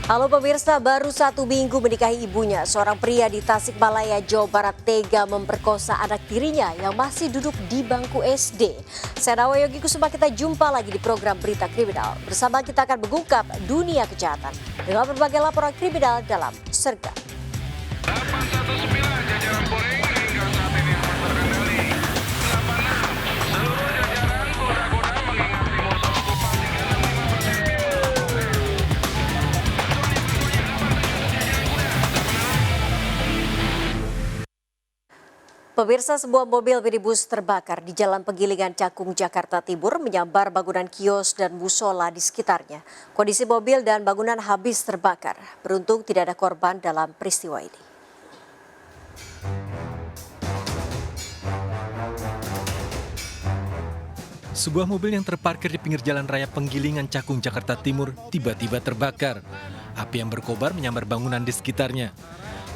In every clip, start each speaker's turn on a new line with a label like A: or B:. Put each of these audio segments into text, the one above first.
A: Halo pemirsa, baru 1 minggu menikahi ibunya, seorang pria di Tasikmalaya, Jawa Barat tega memperkosa anak tirinya yang masih duduk di bangku SD. Saya Nawa Yogi Kusuma, kita jumpa lagi di program Berita Kriminal. Bersama kita akan mengungkap dunia kejahatan dengan berbagai laporan kriminal dalam Serga.
B: 819 jajaran Polri hingga saat ini aman terkendali. 86 seluruh jajaran goda-goda mengingat timur Solo Bupati
A: Pemirsa, sebuah mobil minibus terbakar di Jalan Penggilingan Cakung, Jakarta Timur menyambar bangunan kios dan musola di sekitarnya. Kondisi mobil dan bangunan habis terbakar. Beruntung tidak ada korban dalam peristiwa ini.
C: Sebuah mobil yang terparkir di pinggir jalan raya Penggilingan Cakung, Jakarta Timur tiba-tiba terbakar. Api yang berkobar menyambar bangunan di sekitarnya.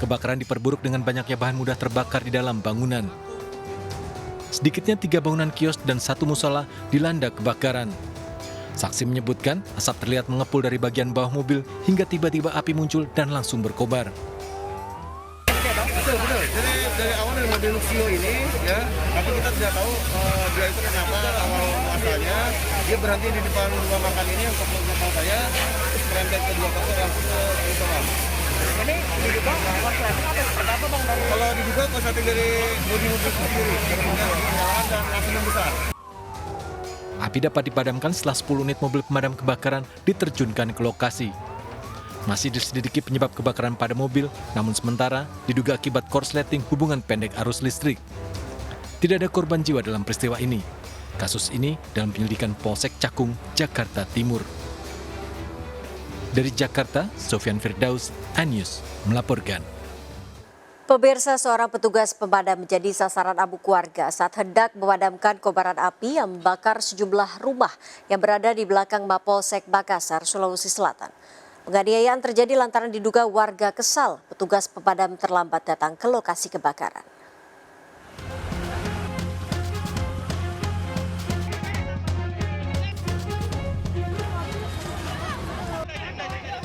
C: Kebakaran diperburuk dengan banyaknya bahan mudah terbakar di dalam bangunan. Sedikitnya 3 bangunan kios dan 1 musola dilanda kebakaran. Saksi menyebutkan asap terlihat mengepul dari bagian bawah mobil hingga tiba-tiba api muncul dan langsung berkobar.
D: Betul. Jadi dari awal dari mobil Luxio ini, ya, tapi kita tidak tahu dia itu kenapa awal muasalnya dia berhenti di depan rumah makan ini yang toko saya, terus merembet ke 2 toko langsung ke trotoar.
E: Ini diduga korsleting atau seperti apa bang?
D: Kalau diduga korsleting dari bodi mobil sendiri, kemudian menyala dan langsung membesar.
C: Api dapat dipadamkan setelah 10 unit mobil pemadam kebakaran diterjunkan ke lokasi. Masih diselidiki penyebab kebakaran pada mobil, namun sementara diduga akibat korsleting hubungan pendek arus listrik. Tidak ada korban jiwa dalam peristiwa ini. Kasus ini dalam penyelidikan Polsek Cakung, Jakarta Timur. Dari Jakarta, Sofyan Firdaus, News melaporkan.
A: Pemirsa, seorang petugas pemadam menjadi sasaran amuk warga saat hendak memadamkan kobaran api yang membakar sejumlah rumah yang berada di belakang Mapolsek Makassar, Sulawesi Selatan. Penganiayaan terjadi lantaran diduga warga kesal petugas pemadam terlambat datang ke lokasi kebakaran.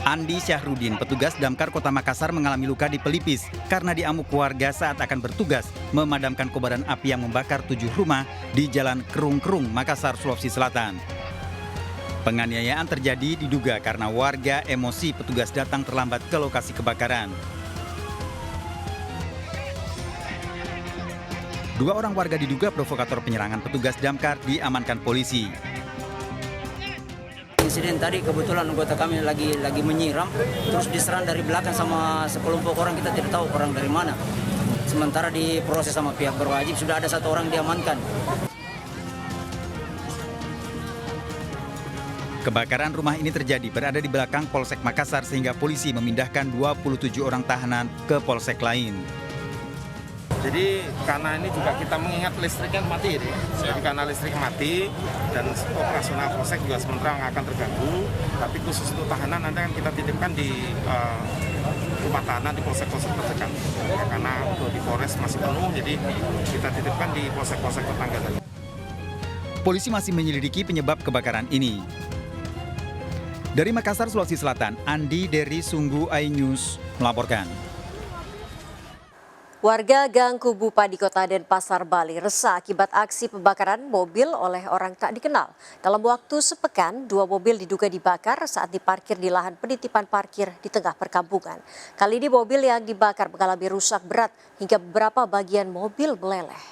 F: Andi Syahrudin, petugas damkar Kota Makassar mengalami luka di pelipis karena diamuk warga saat akan bertugas memadamkan kobaran api yang membakar 7 rumah di Jalan Kerung-Kerung, Makassar, Sulawesi Selatan. Penganiayaan terjadi diduga karena warga emosi petugas datang terlambat ke lokasi kebakaran. 2 orang warga diduga provokator penyerangan petugas damkar diamankan polisi.
E: Insiden tadi kebetulan anggota kami lagi menyiram, terus diserang dari belakang sama sekelompok orang, kita tidak tahu orang dari mana. Sementara diproses sama pihak berwajib, sudah ada 1 orang diamankan.
F: Kebakaran rumah ini terjadi berada di belakang Polsek Makassar sehingga polisi memindahkan 27 orang tahanan ke polsek lain.
D: Jadi karena ini juga kita mengingat listriknya mati, jadi karena listrik mati dan operasional polsek juga sementara akan terganggu. Tapi khusus untuk tahanan nanti akan kita titipkan di rumah tahanan di polsek-polsek terdekat. Ya, karena untuk di Polres masih penuh, jadi kita titipkan di polsek-polsek tetangga tadi.
F: Polisi masih menyelidiki penyebab kebakaran ini. Dari Makassar, Sulawesi Selatan, Andi dari Sungguh News melaporkan.
A: Warga Gang Kubupa di Kota Denpasar, Bali resah akibat aksi pembakaran mobil oleh orang tak dikenal. Dalam waktu sepekan, 2 mobil diduga dibakar saat diparkir di lahan penitipan parkir di tengah perkampungan. Kali ini mobil yang dibakar mengalami rusak berat hingga beberapa bagian mobil meleleh.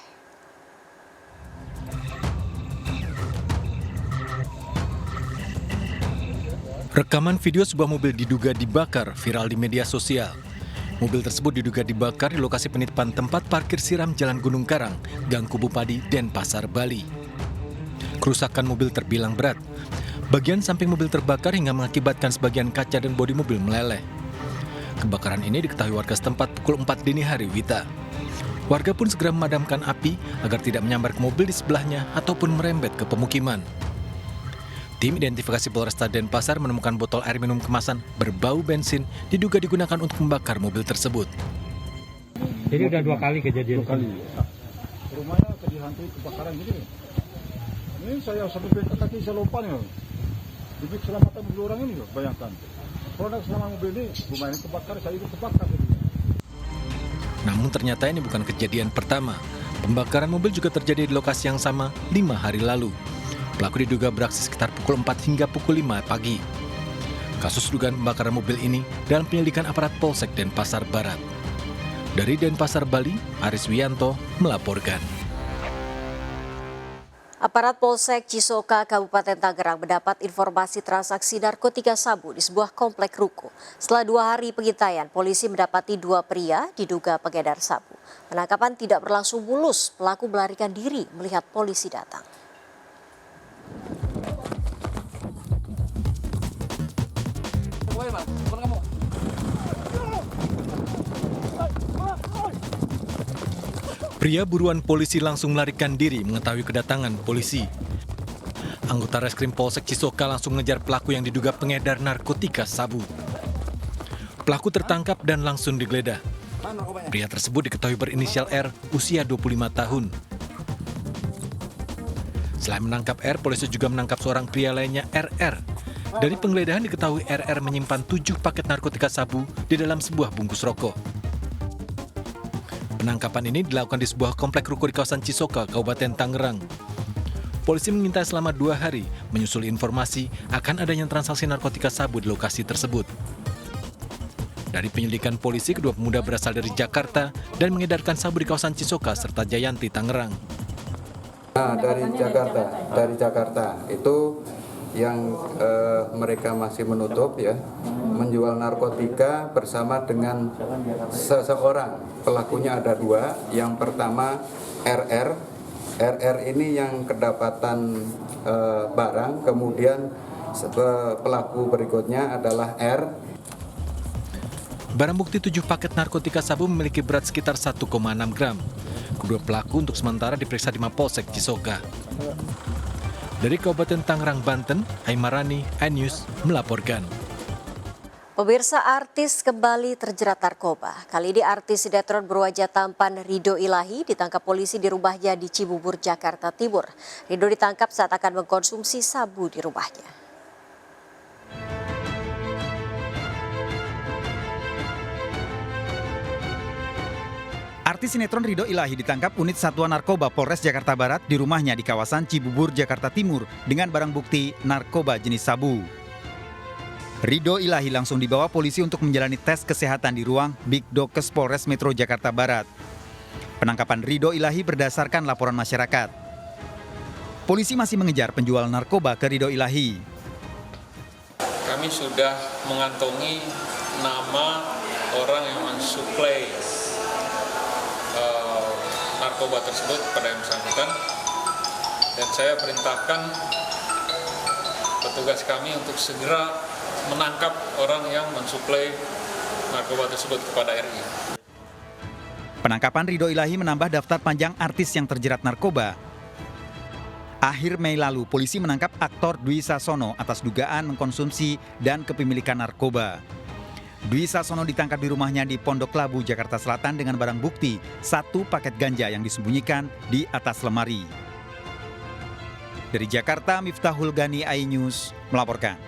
C: Rekaman video sebuah mobil diduga dibakar viral di media sosial. Mobil tersebut diduga dibakar di lokasi penitipan tempat parkir siram Jalan Gunung Karang, Gang Kubupadi, Denpasar, Bali. Kerusakan mobil terbilang berat. Bagian samping mobil terbakar hingga mengakibatkan sebagian kaca dan bodi mobil meleleh. Kebakaran ini diketahui warga setempat pukul 4 dini hari WITA. Warga pun segera memadamkan api agar tidak menyambar ke mobil di sebelahnya ataupun merembet ke pemukiman. Tim identifikasi Polresta Denpasar menemukan botol air minum kemasan berbau bensin diduga digunakan untuk membakar mobil tersebut.
G: Jadi udah 2 kali kejadian?
H: 2 kali. Rumahnya dihantui kebakaran gitu. Ini saya sampai kaki saya lompat ya. Demi keselamatan 2 orang ini loh, bayangkan. produk selama mobil ini, rumah ini kebakar, saya ikut kebakar.
C: Namun ternyata ini bukan kejadian pertama. Pembakaran mobil juga terjadi di lokasi yang sama 5 hari lalu. Pelaku diduga beraksi sekitar pukul 4 hingga pukul 5 pagi. Kasus dugaan pembakaran mobil ini dalam penyelidikan aparat Polsek Denpasar Barat. Dari Denpasar, Bali, Aris Wiyanto melaporkan.
A: Aparat Polsek Cisoka, Kabupaten Tangerang mendapat informasi transaksi narkotika sabu di sebuah komplek ruko. Setelah 2 hari pengintaian, polisi mendapati 2 pria diduga pengedar sabu. Penangkapan tidak berlangsung mulus, pelaku melarikan diri melihat polisi datang.
C: Pria buruan polisi langsung melarikan diri mengetahui kedatangan polisi. Anggota Reskrim Polsek Cisoka langsung mengejar pelaku yang diduga pengedar narkotika sabu. Pelaku tertangkap dan langsung digeledah. Pria tersebut diketahui berinisial R, usia 25 tahun. Selain menangkap R, polisi juga menangkap seorang pria lainnya, RR. Dari penggeledahan diketahui RR menyimpan 7 paket narkotika sabu di dalam sebuah bungkus rokok. Penangkapan ini dilakukan di sebuah komplek ruko di kawasan Cisoka, Kabupaten Tangerang. Polisi mengintai selama 2 hari menyusul informasi akan adanya transaksi narkotika sabu di lokasi tersebut. Dari penyelidikan polisi, kedua pemuda berasal dari Jakarta dan mengedarkan sabu di kawasan Cisoka serta Jayanti, Tangerang.
I: Nah, dari Jakarta itu yang mereka masih menutup ya, menjual narkotika bersama dengan seseorang. Pelakunya ada 2. Yang pertama RR. RR ini yang kedapatan barang, kemudian pelaku berikutnya adalah R.
C: Barang bukti 7 paket narkotika sabu memiliki berat sekitar 1,6 gram. Kedua pelaku untuk sementara diperiksa di Mapolsek Cisoka. Dari Kabupaten Tangerang, Banten, Aimarani, iNews melaporkan.
A: Pemirsa, artis kembali terjerat narkoba. Kali ini artis sinetron berwajah tampan Ridho Ilahi ditangkap polisi di rumahnya di Cibubur, Jakarta Timur. Ridho ditangkap saat akan mengkonsumsi sabu di rumahnya.
F: Artis sinetron Ridho Ilahi ditangkap unit Satuan Narkoba Polres Jakarta Barat di rumahnya di kawasan Cibubur, Jakarta Timur dengan barang bukti narkoba jenis sabu. Ridho Ilahi langsung dibawa polisi untuk menjalani tes kesehatan di ruang Bigdokes Polres Metro Jakarta Barat. Penangkapan Ridho Ilahi berdasarkan laporan masyarakat. Polisi masih mengejar penjual narkoba ke Ridho Ilahi.
J: Kami sudah mengantongi nama orang yang mensuplai narkoba tersebut pada yang bersangkutan, dan saya perintahkan petugas kami untuk segera menangkap orang yang mensuplai narkoba tersebut kepada RI.
F: Penangkapan Ridho Ilahi menambah daftar panjang artis yang terjerat narkoba. Akhir Mei lalu, polisi menangkap aktor Dwi Sasono atas dugaan mengkonsumsi dan kepemilikan narkoba. Dwi Sasono ditangkap di rumahnya di Pondok Labu, Jakarta Selatan dengan barang bukti 1 paket ganja yang disembunyikan di atas lemari. Dari Jakarta, Miftahul Gani, iNews melaporkan.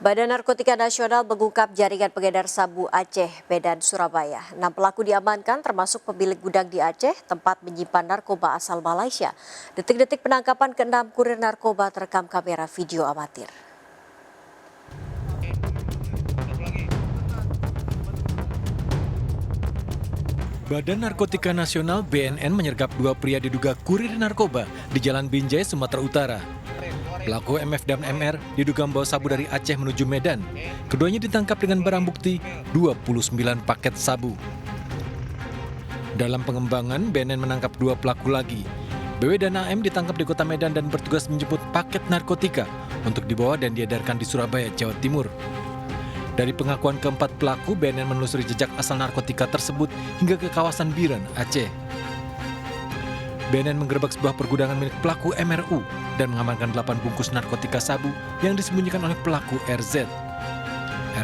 A: Badan Narkotika Nasional mengungkap jaringan pengedar sabu Aceh, Medan, Surabaya. 6 pelaku diamankan termasuk pemilik gudang di Aceh, tempat menyimpan narkoba asal Malaysia. Detik-detik penangkapan ke-6 kurir narkoba terekam kamera video amatir.
C: Badan Narkotika Nasional BNN menyergap 2 pria diduga kurir narkoba di Jalan Binjai, Sumatera Utara. Pelaku MF dan MR diduga membawa sabu dari Aceh menuju Medan. Keduanya ditangkap dengan barang bukti 29 paket sabu. Dalam pengembangan, BNN menangkap 2 pelaku lagi. BW dan AM ditangkap di kota Medan dan bertugas menjemput paket narkotika untuk dibawa dan diedarkan di Surabaya, Jawa Timur. Dari pengakuan keempat pelaku, BNN menelusuri jejak asal narkotika tersebut hingga ke kawasan Biren, Aceh. BNN menggerebek sebuah pergudangan milik pelaku MRU dan mengamankan 8 bungkus narkotika sabu yang disembunyikan oleh pelaku RZ.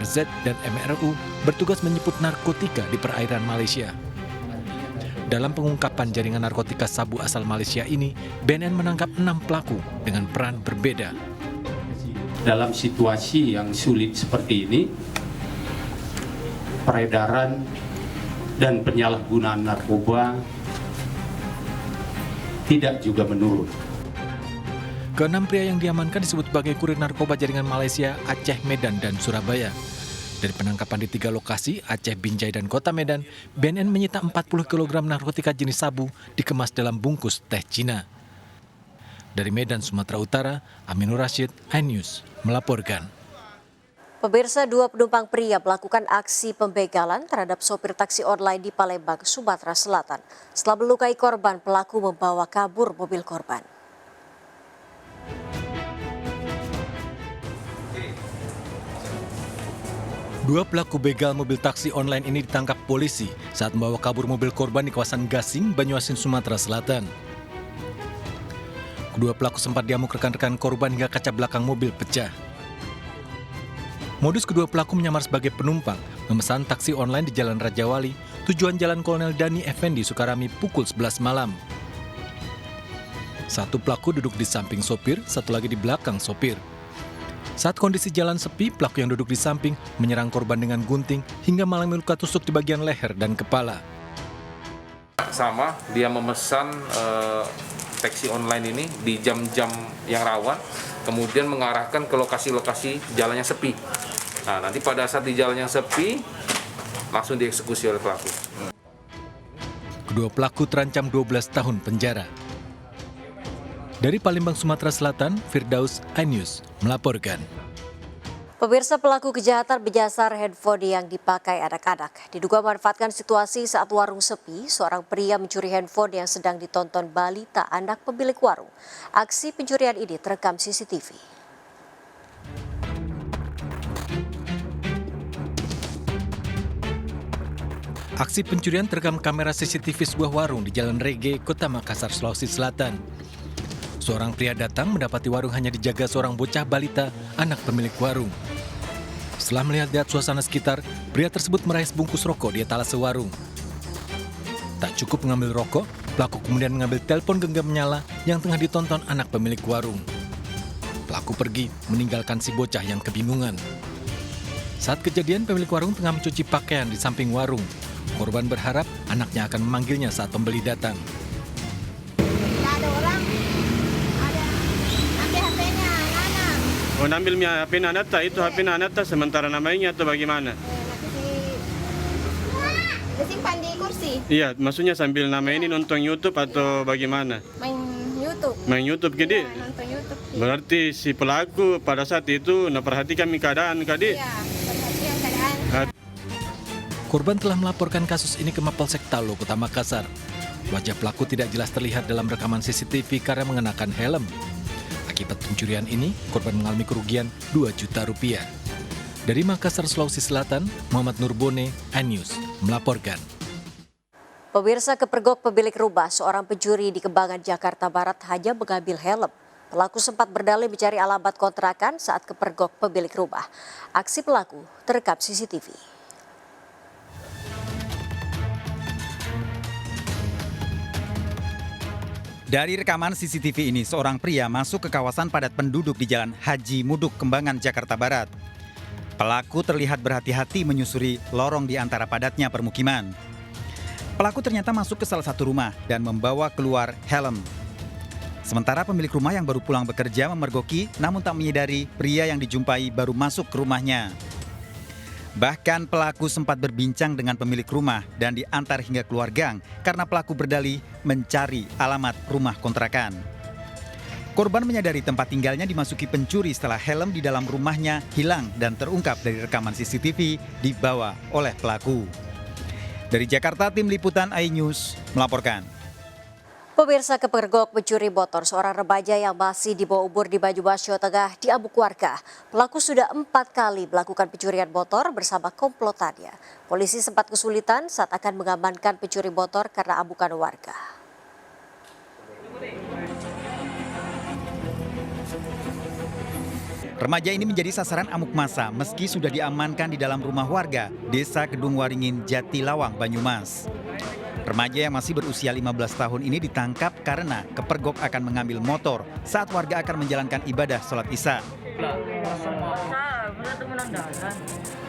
C: RZ dan MRU bertugas menjemput narkotika di perairan Malaysia. Dalam pengungkapan jaringan narkotika sabu asal Malaysia ini, BNN menangkap 6 pelaku dengan peran berbeda.
K: dalam situasi yang sulit seperti ini, peredaran dan penyalahgunaan narkoba tidak juga menurun.
C: Keenam pria yang diamankan disebut sebagai kurir narkoba jaringan Malaysia, Aceh, Medan, dan Surabaya. Dari penangkapan di 3 lokasi, Aceh, Binjai, dan Kota Medan, BNN menyita 40 kg narkotika jenis sabu dikemas dalam bungkus teh Cina. Dari Medan, Sumatera Utara, Aminur Rashid, iNews melaporkan.
A: Pemirsa, 2 penumpang pria melakukan aksi pembegalan terhadap sopir taksi online di Palembang, Sumatera Selatan. Setelah melukai korban, pelaku membawa kabur mobil korban.
C: Dua pelaku begal mobil taksi online ini ditangkap polisi saat membawa kabur mobil korban di kawasan Gasing, Banyuasin, Sumatera Selatan. Kedua pelaku sempat diamuk rekan-rekan korban hingga kaca belakang mobil pecah. Modus kedua pelaku menyamar sebagai penumpang, memesan taksi online di Jalan Raja Wali, tujuan Jalan Kolonel Dani Effendi, Sukarami pukul 11 malam. Satu pelaku duduk di samping sopir, satu lagi di belakang sopir. Saat kondisi jalan sepi, pelaku yang duduk di samping menyerang korban dengan gunting hingga mengalami luka tusuk di bagian leher dan kepala.
D: Sama, dia memesan taksi online ini di jam-jam yang rawan, kemudian mengarahkan ke lokasi-lokasi jalannya sepi. Nah, nanti pada saat di jalan yang sepi, langsung dieksekusi oleh pelaku.
C: Kedua pelaku terancam 12 tahun penjara. Dari Palembang, Sumatera Selatan, Firdaus, iNews melaporkan.
A: Pemirsa, pelaku kejahatan menyasar handphone yang dipakai anak-anak. Diduga memanfaatkan situasi saat warung sepi, seorang pria mencuri handphone yang sedang ditonton balita anak pemilik warung. Aksi pencurian ini terekam CCTV.
C: Aksi pencurian terekam kamera CCTV sebuah warung di Jalan Rege, Kota Makassar, Sulawesi Selatan. Seorang pria datang mendapati warung hanya dijaga seorang bocah balita, anak pemilik warung. Setelah melihat suasana sekitar, pria tersebut meraih sebungkus rokok di etalase warung. Tak cukup mengambil rokok, pelaku kemudian mengambil telepon genggam menyala yang tengah ditonton anak pemilik warung. Pelaku pergi, meninggalkan si bocah yang kebingungan. Saat kejadian, pemilik warung tengah mencuci pakaian di samping warung. Korban berharap anaknya akan memanggilnya saat pembeli datang.
L: Oh, ambil HP Nanata, itu HP Nanata sementara namanya atau bagaimana?
M: Disimpan di kursi?
L: Iya, maksudnya sambil nama ini nonton YouTube atau bagaimana?
M: Main YouTube.
L: Main YouTube, jadi?
M: Ya, nonton YouTube.
L: Berarti si pelaku pada saat itu perhatikan keadaan, Kadi?
M: Iya, perhatikan keadaan.
C: Korban telah melaporkan kasus ini ke Mapolsek Talo, Kota Makassar. Wajah pelaku tidak jelas terlihat dalam rekaman CCTV karena mengenakan helm. Akibat pencurian ini, korban mengalami kerugian 2 juta rupiah. Dari Makassar, Sulawesi Selatan, Muhammad Nurbone, iNews melaporkan.
A: Pemirsa, kepergok pemilik rumah seorang pencuri di Kembangan, Jakarta Barat hanya mengambil helm. Pelaku sempat berdalih mencari alamat kontrakan saat kepergok pemilik rumah. Aksi pelaku terekam CCTV.
F: Dari rekaman CCTV ini, seorang pria masuk ke kawasan padat penduduk di Jalan Haji Muduk, Kembangan, Jakarta Barat. Pelaku terlihat berhati-hati menyusuri lorong di antara padatnya permukiman. Pelaku ternyata masuk ke salah satu rumah dan membawa keluar helm. Sementara pemilik rumah yang baru pulang bekerja memergoki, namun tak menyadari pria yang dijumpai baru masuk ke rumahnya. Bahkan pelaku sempat berbincang dengan pemilik rumah dan diantar hingga keluar gang karena pelaku berdalih mencari alamat rumah kontrakan. Korban menyadari tempat tinggalnya dimasuki pencuri setelah helm di dalam rumahnya hilang dan terungkap dari rekaman CCTV dibawa oleh pelaku. Dari Jakarta, tim liputan iNews melaporkan.
A: Pemirsa, kepergok pencuri motor seorang remaja yang masih di bawah umur di Banyumas, Jawa Tengah diamuk warga. Pelaku sudah 4 kali melakukan pencurian motor bersama komplotannya. Polisi sempat kesulitan saat akan mengamankan pencuri motor karena amukan warga.
F: Remaja ini menjadi sasaran amuk massa meski sudah diamankan di dalam rumah warga Desa Kedung Waringin, Jatilawang, Banyumas. Remaja yang masih berusia 15 tahun ini ditangkap karena kepergok akan mengambil motor saat warga akan menjalankan ibadah sholat Isya.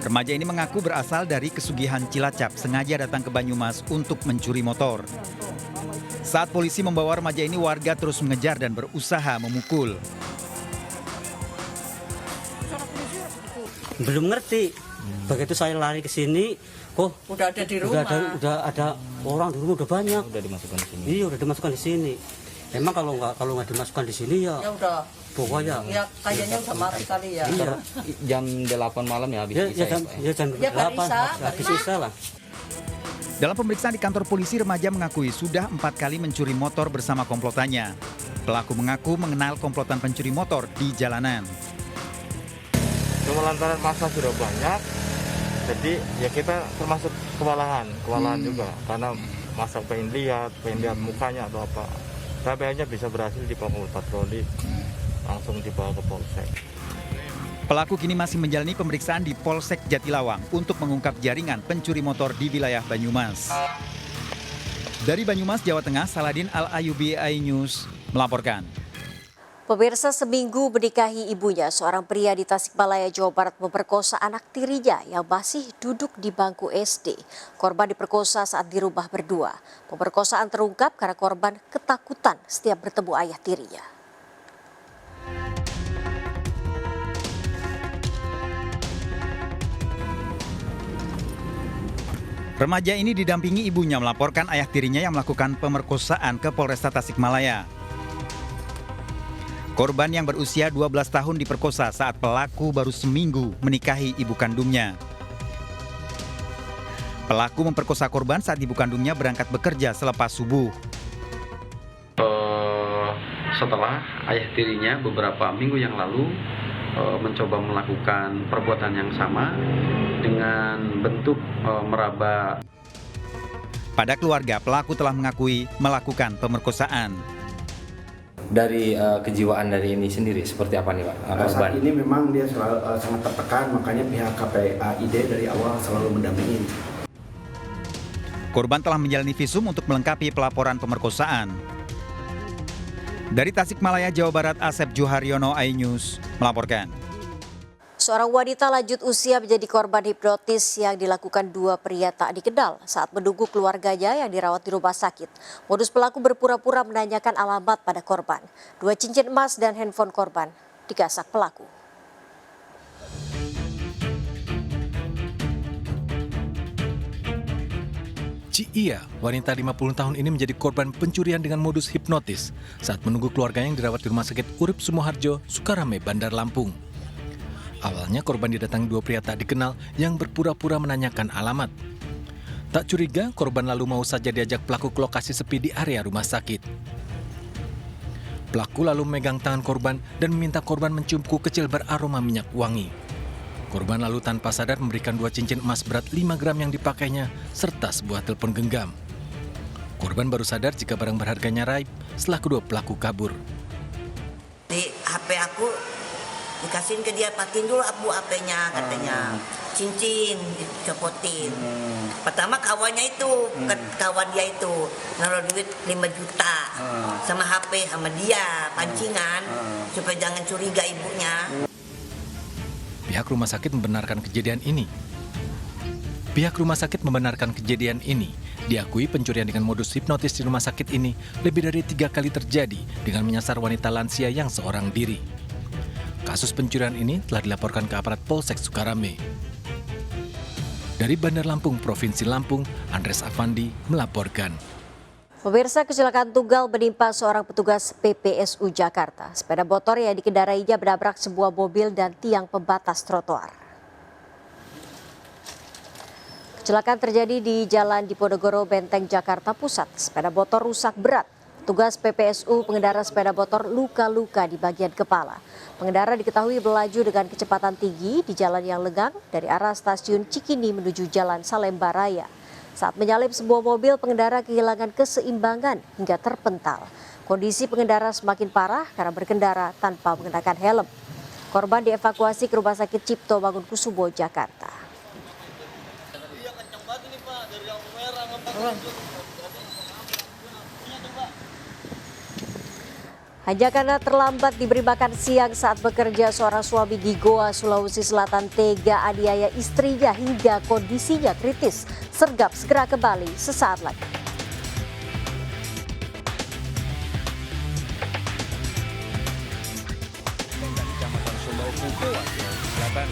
F: Remaja ini mengaku berasal dari Kesugihan Cilacap, sengaja datang ke Banyumas untuk mencuri motor. Saat polisi membawa remaja ini, warga terus mengejar dan berusaha memukul.
N: Belum ngerti. Begitu saya lari ke sini, kok
O: udah ada di rumah.
N: Udah ada orang di rumah, udah banyak.
E: Udah dimasukkan di sini.
N: Iya, udah dimasukkan di sini. Emang kalau nggak dimasukkan di sini ya
O: udah.
N: Pokoknya.
O: Ya kayaknya udah mati kali ya.
N: Iya.
E: Jam 8 malam ya habis
N: jam 8. Habis isa lah.
F: Dalam pemeriksaan di kantor polisi, remaja mengakui sudah 4 kali mencuri motor bersama komplotannya. Pelaku mengaku mengenal komplotan pencuri motor di jalanan.
D: Cuma lantaran masa sudah banyak, jadi ya kita termasuk kewalahan juga karena masa pengen lihat mukanya atau apa. Tapi akhirnya bisa berhasil dibawa ke patroli, langsung dibawa ke Polsek.
F: Pelaku kini masih menjalani pemeriksaan di Polsek Jatilawang untuk mengungkap jaringan pencuri motor di wilayah Banyumas. Dari Banyumas, Jawa Tengah, Saladin Al-Ayubi, iNews melaporkan.
A: Pemirsa, seminggu menikahi ibunya, seorang pria di Tasikmalaya, Jawa Barat memperkosa anak tirinya yang masih duduk di bangku SD. Korban diperkosa saat di rumah berdua. Pemerkosaan terungkap karena korban ketakutan setiap bertemu ayah tirinya.
F: Remaja ini didampingi ibunya melaporkan ayah tirinya yang melakukan pemerkosaan ke Polresta Tasikmalaya. Korban yang berusia 12 tahun diperkosa saat pelaku baru seminggu menikahi ibu kandungnya. Pelaku memperkosa korban saat ibu kandungnya berangkat bekerja selepas subuh.
P: Setelah ayah tirinya beberapa minggu yang lalu mencoba melakukan perbuatan yang sama dengan bentuk meraba.
F: Pada keluarga, pelaku telah mengakui melakukan pemerkosaan.
Q: Dari kejiwaan dari ini sendiri seperti apa nih Pak?
R: Saat ini memang dia selalu sangat tertekan, makanya pihak KPAID dari awal selalu mendampingi.
F: Korban telah menjalani visum untuk melengkapi pelaporan pemerkosaan. Dari Tasikmalaya, Jawa Barat, Asep Juharyono, iNews melaporkan.
A: Seorang wanita lanjut usia menjadi korban hipnotis yang dilakukan dua pria tak dikenal saat menunggu keluarganya yang dirawat di rumah sakit. Modus pelaku berpura-pura menanyakan alamat pada korban. 2 cincin emas dan handphone korban digasak pelaku.
C: Cia, wanita 50 tahun ini menjadi korban pencurian dengan modus hipnotis saat menunggu keluarganya yang dirawat di Rumah Sakit Urip Sumoharjo, Sukarame, Bandar Lampung. Awalnya korban didatangi 2 pria tak dikenal yang berpura-pura menanyakan alamat. Tak curiga, korban lalu mau saja diajak pelaku ke lokasi sepi di area rumah sakit. Pelaku lalu memegang tangan korban dan meminta korban mencium kuku kecil beraroma minyak wangi. Korban lalu tanpa sadar memberikan 2 cincin emas berat 5 gram yang dipakainya serta sebuah telepon genggam. Korban baru sadar jika barang berharganya raib setelah kedua pelaku kabur.
S: Di HP aku dikasihin ke dia, patin dulu abu HP-nya katanya. Cincin dicopotin. Pertama kawannya itu, kawan dia itu naruh duit 5 juta sama HP sama dia, pancingan supaya jangan curiga ibunya.
C: Pihak rumah sakit membenarkan kejadian ini. Diakui pencurian dengan modus hipnotis di rumah sakit ini lebih dari 3 kali terjadi dengan menyasar wanita lansia yang seorang diri. Kasus pencurian ini telah dilaporkan ke aparat Polsek Sukarame. Dari Bandar Lampung, Provinsi Lampung, Andres Afandi melaporkan.
A: Pemirsa, kecelakaan tunggal menimpa seorang petugas PPSU Jakarta. Sepeda motor yang dikendarainya menabrak sebuah mobil dan tiang pembatas trotoar. Kecelakaan terjadi di Jalan Diponegoro, Benteng, Jakarta Pusat. Sepeda motor rusak berat. Petugas PPSU pengendara sepeda motor luka-luka di bagian kepala. Pengendara diketahui melaju dengan kecepatan tinggi di jalan yang lengang dari arah stasiun Cikini menuju Jalan Salemba Raya. Saat menyalip sebuah mobil, pengendara kehilangan keseimbangan hingga terpental. Kondisi pengendara semakin parah karena berkendara tanpa mengenakan helm. Korban dievakuasi ke Rumah Sakit Cipto Mangunkusumo, Jakarta. Hanya karena terlambat diberi makan siang saat bekerja, seorang suami di Goa, Sulawesi Selatan tega aniaya istrinya hingga kondisinya kritis. Sergap segera kembali sesaat lagi.
T: Kecamatan Sulawesi Selatan,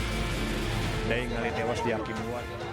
T: Dayang tewas dihakimi warga.